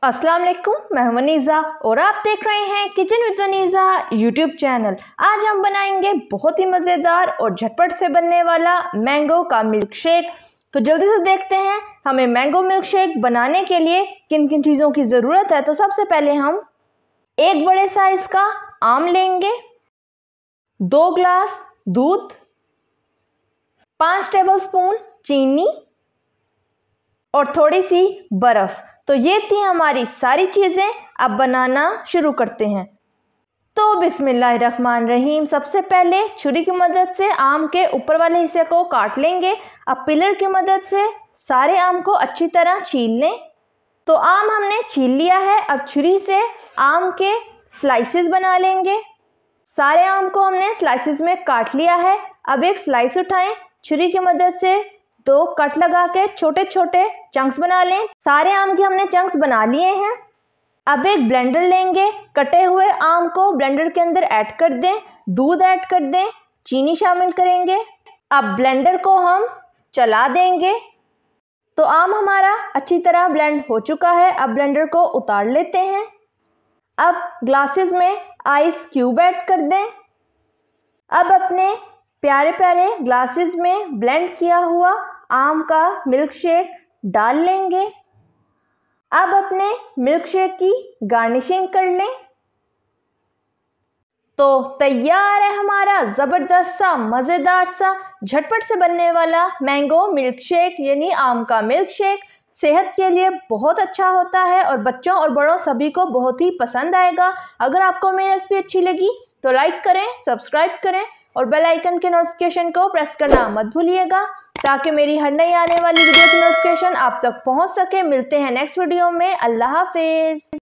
अस्सलाम वालेकुम, मैं हूं वनीज़ा और आप देख रहे हैं kitchen with Vaneeza YouTube channel. आज हम बनाएंगे बहुत ही मज़ेदार और झटपट से बनने वाला मैंगो का मिल्क शेक। तो जल्दी से देखते हैं हमें मैंगो मिल्क शेक बनाने के लिए किन किन चीज़ों की ज़रूरत है। तो सबसे पहले हम एक बड़े साइज़ का आम लेंगे, 2 ग्लास दूध, 5 टेबलस्पून चीनी और थोड़ी सी बर्फ़। तो ये थी हमारी सारी चीज़ें। अब बनाना शुरू करते हैं। तो बिस्मिल्लाहिर्रहमानिर्रहीम। सबसे पहले छुरी की मदद से आम के ऊपर वाले हिस्से को काट लेंगे। अब पिलर की मदद से सारे आम को अच्छी तरह छील लें। तो आम हमने छील लिया है। अब छुरी से आम के स्लाइसेस बना लेंगे। सारे आम को हमने स्लाइसेस में काट लिया है। अब एक स्लाइस उठाएं, छुरी की मदद से 2 कट लगा के छोटे छोटे चंक्स बना लें। सारे आम के हमने चंक्स बना लिए हैं। अब एक ब्लेंडर लेंगे, कटे हुए आम को ब्लेंडर के अंदर ऐड कर दें, दूध ऐड कर दें, चीनी शामिल करेंगे। अब ब्लेंडर को हम चला देंगे। तो आम हमारा अच्छी तरह ब्लेंड हो चुका है। अब ब्लेंडर को उतार लेते हैं। अब ग्लासेस में आइस क्यूब ऐड कर दें। अब अपने प्यारे प्यारे ग्लासेस में ब्लेंड किया हुआ आम का मिल्क शेक डाल लेंगे। अब अपने मिल्क शेक की गार्निशिंग कर लें। तो तैयार है हमारा ज़बरदस्त सा, मज़ेदार सा, झटपट से बनने वाला मैंगो मिल्क शेक, यानी आम का मिल्क शेक। सेहत के लिए बहुत अच्छा होता है और बच्चों और बड़ों सभी को बहुत ही पसंद आएगा। अगर आपको मेरी रेसिपी अच्छी लगी तो लाइक करें, सब्सक्राइब करें और बेल आइकन के नोटिफिकेशन को प्रेस करना मत भूलिएगा, ताकि मेरी हर नई आने वाली वीडियो की नोटिफिकेशन आप तक पहुंच सके। मिलते हैं नेक्स्ट वीडियो में। अल्लाह हाफिज़।